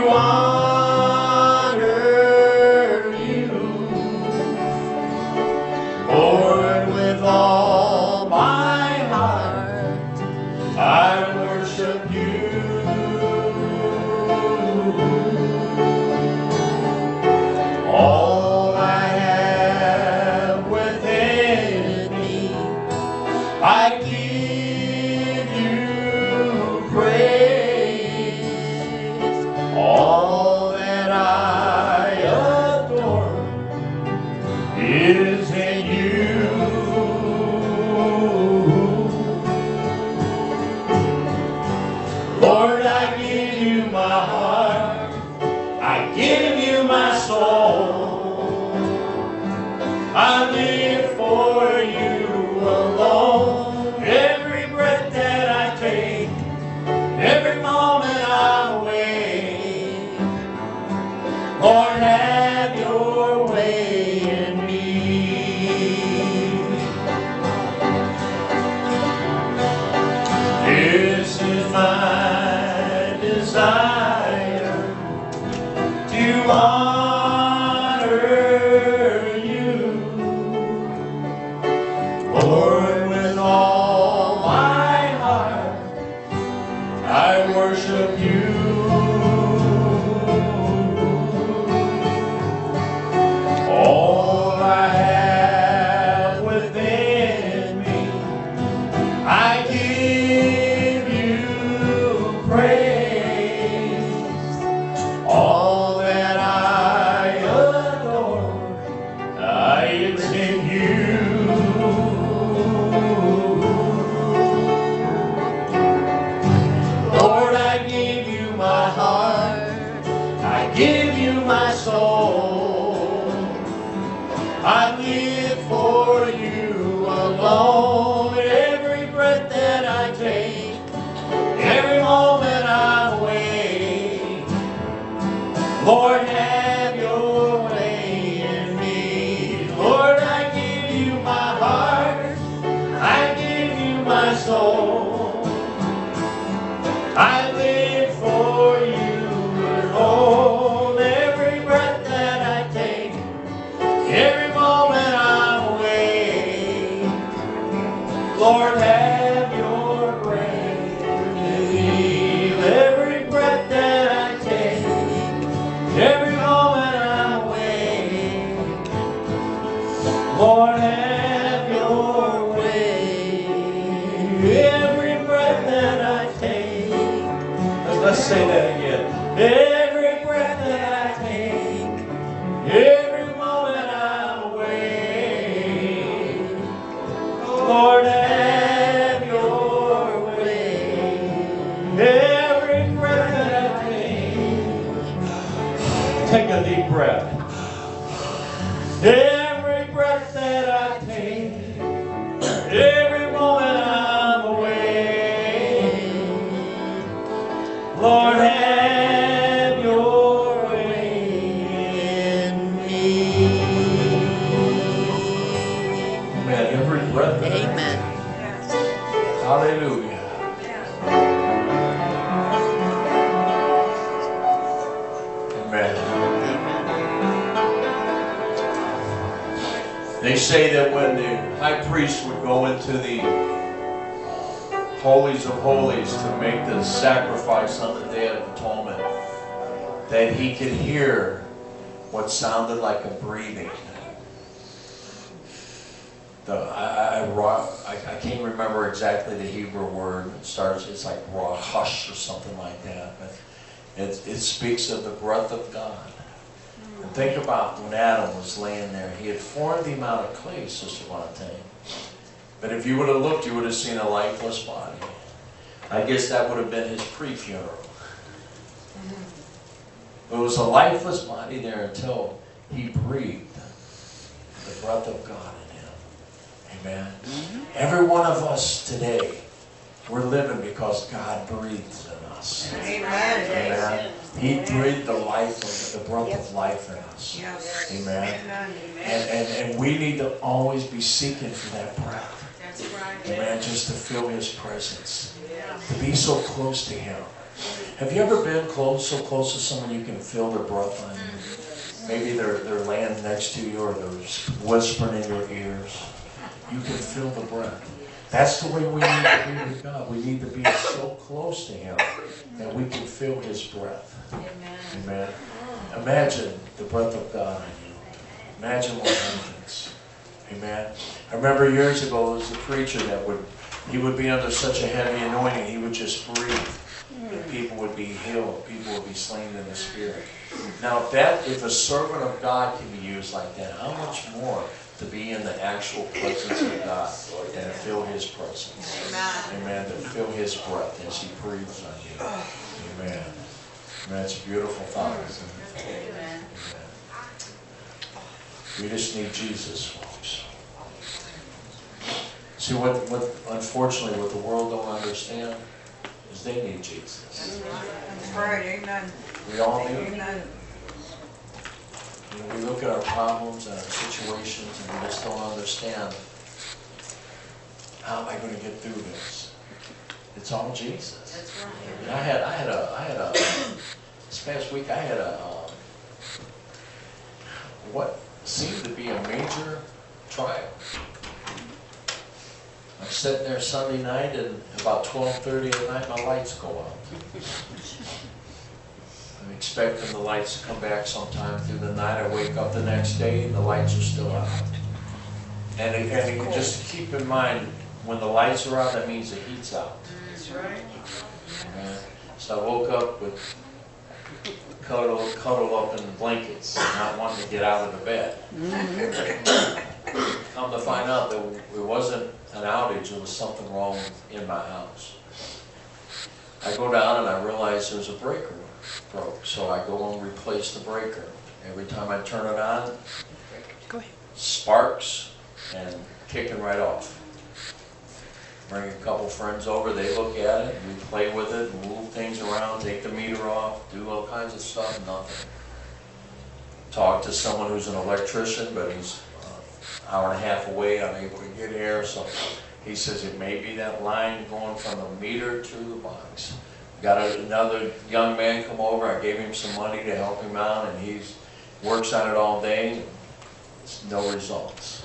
honor you, Lord, with all my heart. I worship you. All I have within me, I give you praise. All that I adore is in you. Lord, I give you my heart, I give you my soul. I live for you alone. Every breath that I take, every moment I'm awake, Lord, have your way in me. This is my desire, to honor you, Lord, with all my heart. I worship you. All I have within me, I give you praise. All that I adore, it's in you. Lord, I give you my heart, I give you my soul. I live for you alone. Every breath that I take, every moment I'm awake, Lord, have your way in me. Lord, I give you my heart, I give you my soul. I live for you alone. Every breath that I take, every moment I'm awake, Lord, have your way in me. Every breath that I take, every moment I'm awake, Lord, have your way. Every breath that I take, let's say that again. Every breath that I take, every moment I'm awake, Lord, have your way. Every breath that I take a deep breath. Every breath that I take, every moment I'm awake, Lord, have your way in me. Amen. Every breath that I take. Amen. Hallelujah. Amen. They say that when the high priest would go into the holies of holies to make the sacrifice on the Day of Atonement, that he could hear what sounded like a breathing. I can't remember exactly the Hebrew word. It starts, it's like rahush or something like that. But it speaks of the breath of God. And think about when Adam was laying there. He had formed him out of clay, Sister Montaigne. But if you would have looked, you would have seen a lifeless body. I guess that would have been his pre-funeral. It was a lifeless body there until he breathed the breath of God in him. Amen. Every one of us today, we're living because God breathed in us. Amen. Amen. He breathed the life, the breath of life in us. Yes. Amen. And we need to always be seeking for that breath. That's right. Amen. Just to feel His presence. To be so close to Him. Have you ever been so close to someone you can feel their breath on you? Maybe they're laying next to you or they're whispering in your ears. You can feel the breath. That's the way we need to be with God. We need to be so close to Him that we can feel His breath. Amen. Amen. Imagine the breath of God on you. Imagine what happens. Amen. I remember years ago there was a preacher that would be under such a heavy anointing, he would just breathe. And people would be healed. People would be slain in the Spirit. Now, if a servant of God can be used like that, how much more to be in the actual presence of God and to feel His presence? Amen. Amen. To feel His breath as He breathes on you. Amen. Amen. It's a beautiful thought, isn't it? Amen. We just need Jesus, folks. See, unfortunately, what the world don't understand is they need Jesus. That's right, amen. We all need Him. Amen. You know, we look at our problems and our situations and we just don't understand, how am I going to get through this? It's all Jesus. That's right. I mean, I had a this past week I had what seemed to be a major trial. I'm sitting there Sunday night and about 12:30 at night my lights go out. I'm expecting the lights to come back sometime through the night. I wake up the next day and the lights are still out. And just keep in mind, when the lights are out, that means the heat's out. That's right. Amen. So I woke up with cuddled up in blankets, not wanting to get out of the bed. Come to find out that it wasn't an outage, it was something wrong in my house. I go down and I realize there's a breaker broke, so I go and replace the breaker. Every time I turn it on, sparks and kicking right off. Bring a couple friends over, they look at it, we play with it, move things around, take the meter off, do all kinds of stuff, nothing. Talk to someone who's an electrician, but he's an hour and a half away, unable to get here, so he says it may be that line going from the meter to the box. Got another young man come over, I gave him some money to help him out, and he works on it all day, it's no results.